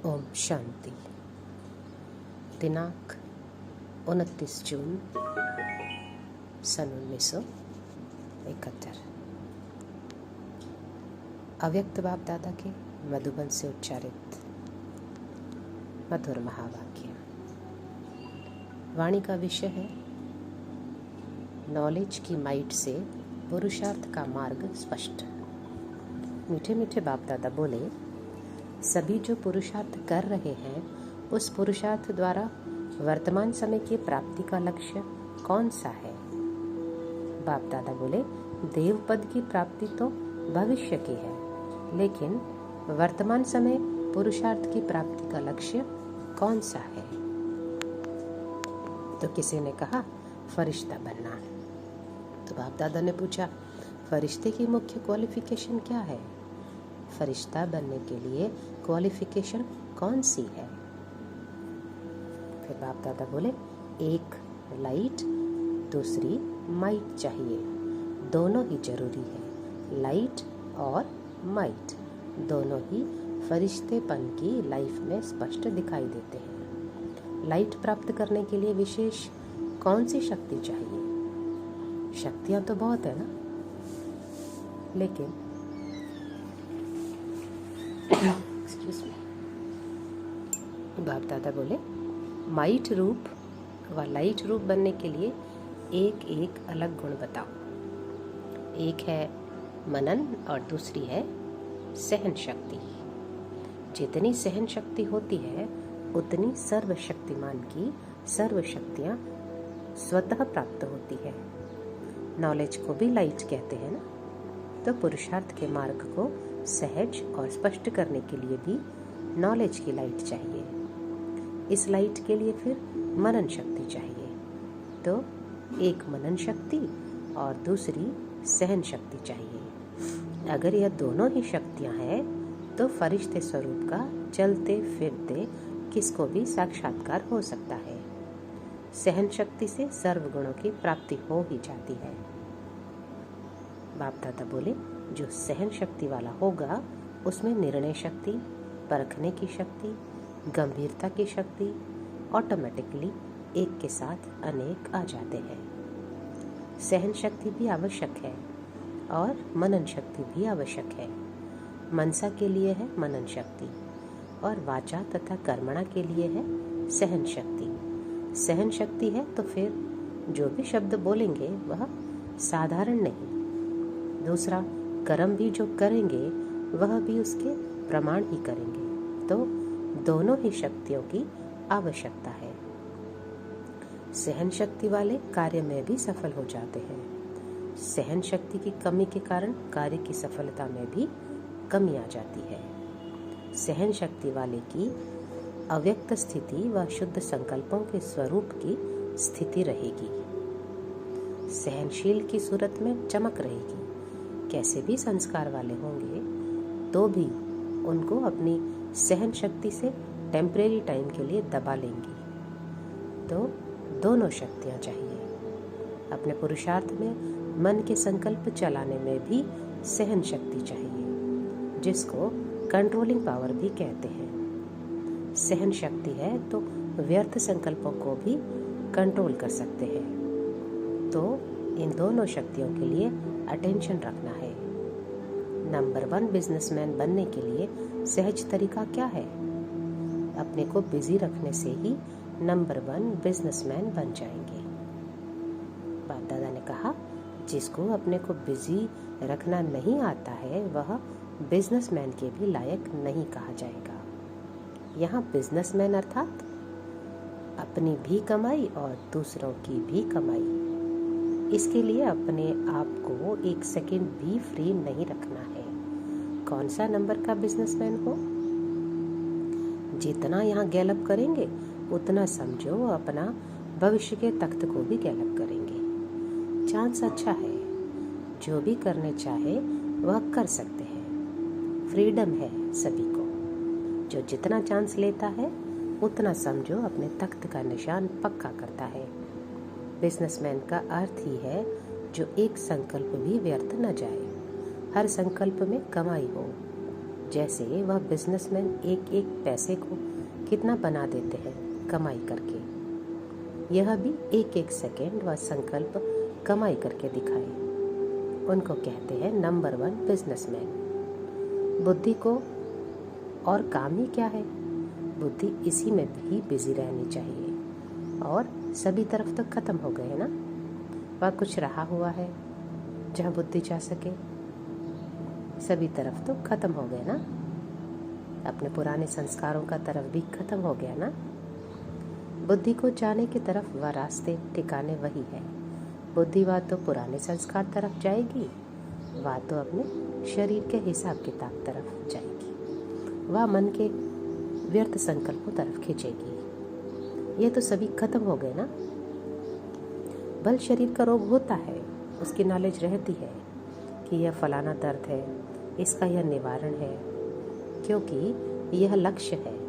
ओम शांति। दिनांक 29 जून सन 1971। अव्यक्त बाप दादा के मधुबन से उच्चारित मधुर महावाक्य। वाणी का विषय है नॉलेज की माइट से पुरुषार्थ का मार्ग स्पष्ट। मीठे मीठे बाप दादा बोले, सभी जो पुरुषार्थ कर रहे हैं उस पुरुषार्थ द्वारा वर्तमान समय की प्राप्ति का लक्ष्य कौन सा है। बाप दादा बोले, देव पद की प्राप्ति तो भविष्य की है, लेकिन वर्तमान समय पुरुषार्थ की प्राप्ति का लक्ष्य कौन सा है। तो किसी ने कहा फरिश्ता बनना। तो बाप दादा ने पूछा, फरिश्ते की मुख्य क्वालिफिकेशन क्या है। फरिश्ता बनने के लिए क्वालिफिकेशन कौन सी है। फिर बाप दादा बोले, एक लाइट, दूसरी माइट चाहिए। दोनों ही जरूरी है। लाइट और माइट दोनों ही फरिश्तेपन की लाइफ में स्पष्ट दिखाई देते हैं। लाइट प्राप्त करने के लिए विशेष कौन सी शक्ति चाहिए। शक्तियां तो बहुत है ना, लेकिन बाप दादा बोले, माइट रूप व लाइट रूप बनने के लिए एक एक अलग गुण बताओ। एक है मनन और दूसरी है सहन शक्ति। जितनी सहन शक्ति होती है उतनी सर्वशक्तिमान की सर्व शक्तियाँ स्वतः प्राप्त होती है। नॉलेज को भी लाइट कहते हैं ना, तो पुरुषार्थ के मार्ग को सहज और स्पष्ट करने के लिए भी नॉलेज की लाइट चाहिए। इस लाइट के लिए फिर मनन शक्ति चाहिए। तो एक मनन शक्ति और दूसरी सहन शक्ति चाहिए। अगर यह दोनों ही शक्तियां हैं तो फरिश्ते स्वरूप का चलते फिरते किसको भी साक्षात्कार हो सकता है। सहन शक्ति से सर्व गुणों की प्राप्ति हो ही जाती है। बाप दादा बोले, जो सहन शक्ति वाला होगा उसमें निर्णय शक्ति, परखने की शक्ति, गंभीरता की शक्ति ऑटोमेटिकली एक के साथ अनेक आ जाते हैं। सहन शक्ति भी आवश्यक है और मनन शक्ति भी आवश्यक है। मनसा के लिए है मनन शक्ति और वाचा तथा कर्मणा के लिए है सहन शक्ति। सहन शक्ति है तो फिर जो भी शब्द बोलेंगे वह साधारण नहीं। दूसरा, कर्म भी जो करेंगे वह भी उसके प्रमाण ही करेंगे। तो दोनों ही शक्तियों की आवश्यकता है। सहन शक्ति वाले कार्य में भी सफल हो जाते हैं। सहन शक्ति की कमी के कारण कार्य की सफलता में भी कमी आ जाती है। सहन शक्ति वाले की अव्यक्त स्थिति व शुद्ध संकल्पों के स्वरूप की स्थिति रहेगी। सहनशील की सूरत में चमक रहेगी। कैसे भी संस्कार वाले होंगे तो भी उनको अपनी सहन शक्ति से टेम्परेरी टाइम के लिए दबा लेंगी। तो दोनों शक्तियाँ चाहिए। अपने पुरुषार्थ में मन के संकल्प चलाने में भी सहन शक्ति चाहिए, जिसको कंट्रोलिंग पावर भी कहते हैं। सहन शक्ति है तो व्यर्थ संकल्पों को भी कंट्रोल कर सकते हैं। तो इन दोनों शक्तियों के लिए अटेंशन रखना है। नंबर 1 बिजनेसमैन बनने के लिए सहज तरीका क्या है। अपने को बिजी रखने से ही नंबर 1 बिजनेसमैन बन जाएंगे। बाप दादा ने कहा, जिसको अपने को बिजी रखना नहीं आता है वह बिजनेसमैन के भी लायक नहीं कहा जाएगा। यहाँ बिजनेसमैन अर्थात अपनी भी कमाई और दूसरों की भी कमाई। इसके लिए अपने आप को एक सेकंड भी फ्री नहीं रखना है। कौन सा नंबर का बिजनेसमैन हो। जितना यहाँ गैलअप करेंगे उतना समझो अपना भविष्य के तख्त को भी गैलअप करेंगे। चांस अच्छा है, जो भी करने चाहे वह कर सकते हैं। फ्रीडम है सभी को। जो जितना चांस लेता है उतना समझो अपने तख्त का निशान पक्का करता है। बिजनेसमैन का अर्थ ही है जो एक संकल्प भी व्यर्थ न जाए, हर संकल्प में कमाई हो। जैसे वह बिजनेसमैन एक एक पैसे को कितना बना देते हैं कमाई करके, यह भी एक एक सेकेंड व संकल्प कमाई करके दिखाए। उनको कहते हैं नंबर 1 बिजनेसमैन। बुद्धि को और काम ही क्या है, बुद्धि इसी में भी बिजी रहनी चाहिए। और सभी तरफ तो खत्म हो गए ना, वह कुछ रहा हुआ है जहाँ बुद्धि जा सके? सभी तरफ तो खत्म हो गए ना, अपने पुराने संस्कारों का तरफ भी खत्म हो गया ना। बुद्धि को जाने की तरफ वह रास्ते ठिकाने वही है। बुद्धि वह तो पुराने संस्कार तरफ जाएगी, वह तो अपने शरीर के हिसाब किताब तरफ जाएगी, वह मन के व्यर्थ संकल्पों तरफ खींचेगी। ये तो सभी खत्म हो गए ना। बल शरीर का रोग होता है, उसकी नॉलेज रहती है कि यह फलाना दर्द है, इसका यह निवारण है, क्योंकि यह लक्ष्य है।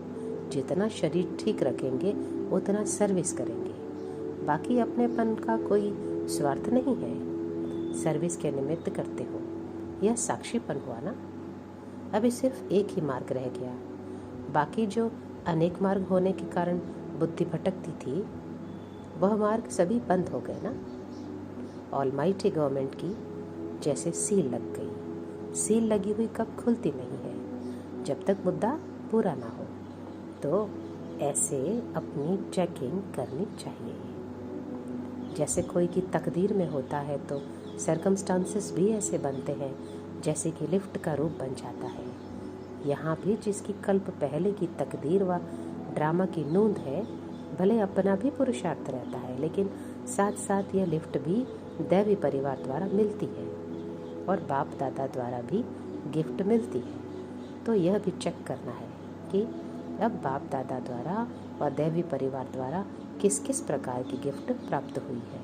जितना शरीर ठीक रखेंगे उतना सर्विस करेंगे। बाकी अपनेपन का कोई स्वार्थ नहीं है, सर्विस के निमित्त करते हो, यह साक्षीपन हुआ ना। अभी सिर्फ एक ही मार्ग रह गया, बाकी जो अनेक मार्ग होने के कारण बुद्धि भटकती थी वह मार्ग सभी बंद हो गए ना। ऑलमाइटी गवर्नमेंट की जैसे सील लग गई। सील लगी हुई कब खुलती नहीं है, जब तक मुद्दा पूरा ना हो। तो ऐसे अपनी चेकिंग करनी चाहिए। जैसे कोई की तकदीर में होता है तो सर्कमस्टांसेस भी ऐसे बनते हैं जैसे कि लिफ्ट का रूप बन जाता है। यहाँ भी जिसकी कल्प पहले की तकदीर व ड्रामा की नूंद है, भले अपना भी पुरुषार्थ रहता है, लेकिन साथ साथ यह लिफ्ट भी दैवी परिवार द्वारा मिलती है और बाप दादा द्वारा भी गिफ्ट मिलती है। तो यह भी चेक करना है कि अब बाप दादा द्वारा व दैवी परिवार द्वारा किस किस प्रकार की गिफ्ट प्राप्त हुई है।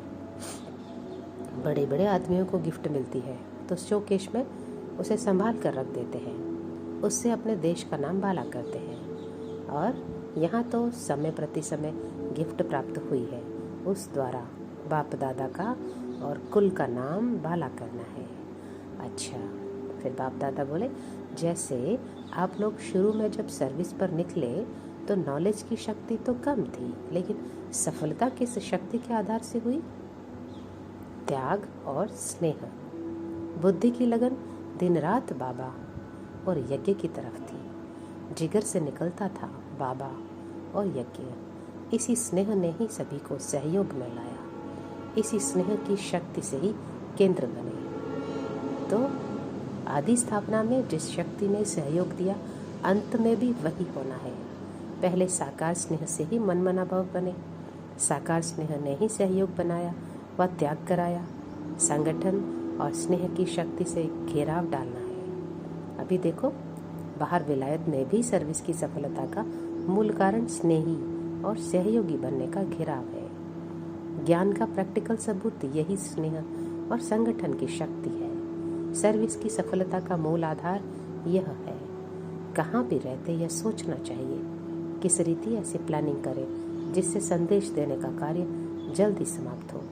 बड़े बड़े आदमियों को गिफ्ट मिलती है तो शोकेश में उसे संभाल कर रख देते हैं, उससे अपने देश का नाम बाला करते हैं। और यहाँ तो समय प्रति समय गिफ्ट प्राप्त हुई है, उस द्वारा बाप दादा का और कुल का नाम बाला करना है। अच्छा, फिर बाप दादा बोले, जैसे आप लोग शुरू में जब सर्विस पर निकले तो नॉलेज की शक्ति तो कम थी, लेकिन सफलता किस शक्ति के आधार से हुई? त्याग और स्नेह। बुद्धि की लगन दिन रात बाबा और यज्ञ की तरफ थी, जिगर से निकलता था बाबा और यज्ञ। इसी स्नेह ने ही सभी को सहयोग में लाया, इसी स्नेह की शक्ति से ही केंद्र बने। तो आदि स्थापना में जिस शक्ति ने सहयोग दिया, अंत में भी वही होना है। पहले साकार स्नेह से ही मन मना भाव बने, साकार स्नेह ने ही सहयोग बनाया व त्याग कराया। संगठन और स्नेह की शक्ति से घेराव डालना है। अभी देखो, बाहर विलायत में भी सर्विस की सफलता का मूल कारण स्नेही और सहयोगी बनने का घेराव है। ज्ञान का प्रैक्टिकल सबूत यही स्नेह और संगठन की शक्ति है। सर्विस की सफलता का मूल आधार यह है। कहाँ भी रहते यह सोचना चाहिए, किस रीति ऐसी प्लानिंग करें जिससे संदेश देने का कार्य जल्दी समाप्त हो।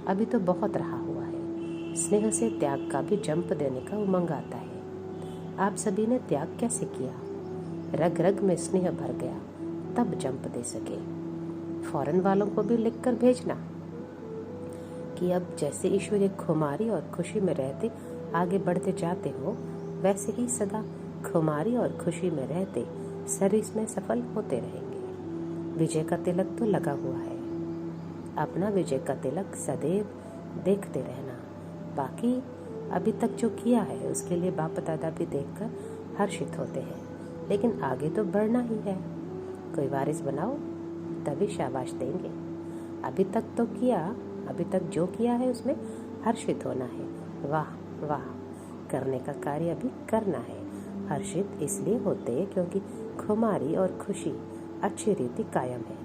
अभी तो बहुत रहा हुआ है। स्नेह से त्याग का भी जंप देने का उमंग आता है। आप सभी ने त्याग कैसे किया? रग रग में स्नेह भर गया, तब जंप दे सके। फॉरेन वालों को भी लिखकर भेजना कि अब जैसे ईश्वर एक खुमारी और खुशी में रहते आगे बढ़ते जाते हो, वैसे ही सदा खुमारी और खुशी में रहते सर्विस में सफल होते रहेंगे। विजय का तिलक तो लगा हुआ है, अपना विजय का तिलक सदैव देखते रहना। बाकी अभी तक जो किया है उसके लिए बाप दादा भी देखकर हर्षित होते हैं, लेकिन आगे तो बढ़ना ही है। कोई वारिस बनाओ तभी शाबाश देंगे। अभी तक तो किया, अभी तक जो किया है उसमें हर्षित होना है। वाह वाह, करने का कार्य अभी करना है। हर्षित इसलिए होते क्योंकि खुमारी और खुशी अच्छी रीति कायम है।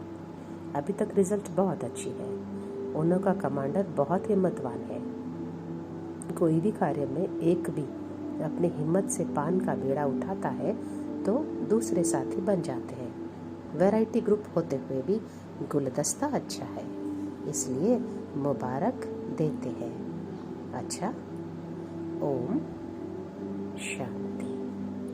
अभी तक रिजल्ट बहुत अच्छी है। उन्हों का कमांडर बहुत हिम्मतवान है। कोई भी कार्य में एक भी अपनी हिम्मत से पान का बीड़ा उठाता है तो दूसरे साथी बन जाते हैं। वैरायटी ग्रुप होते हुए भी गुलदस्ता अच्छा है, इसलिए मुबारक देते हैं। अच्छा, ओम शांति।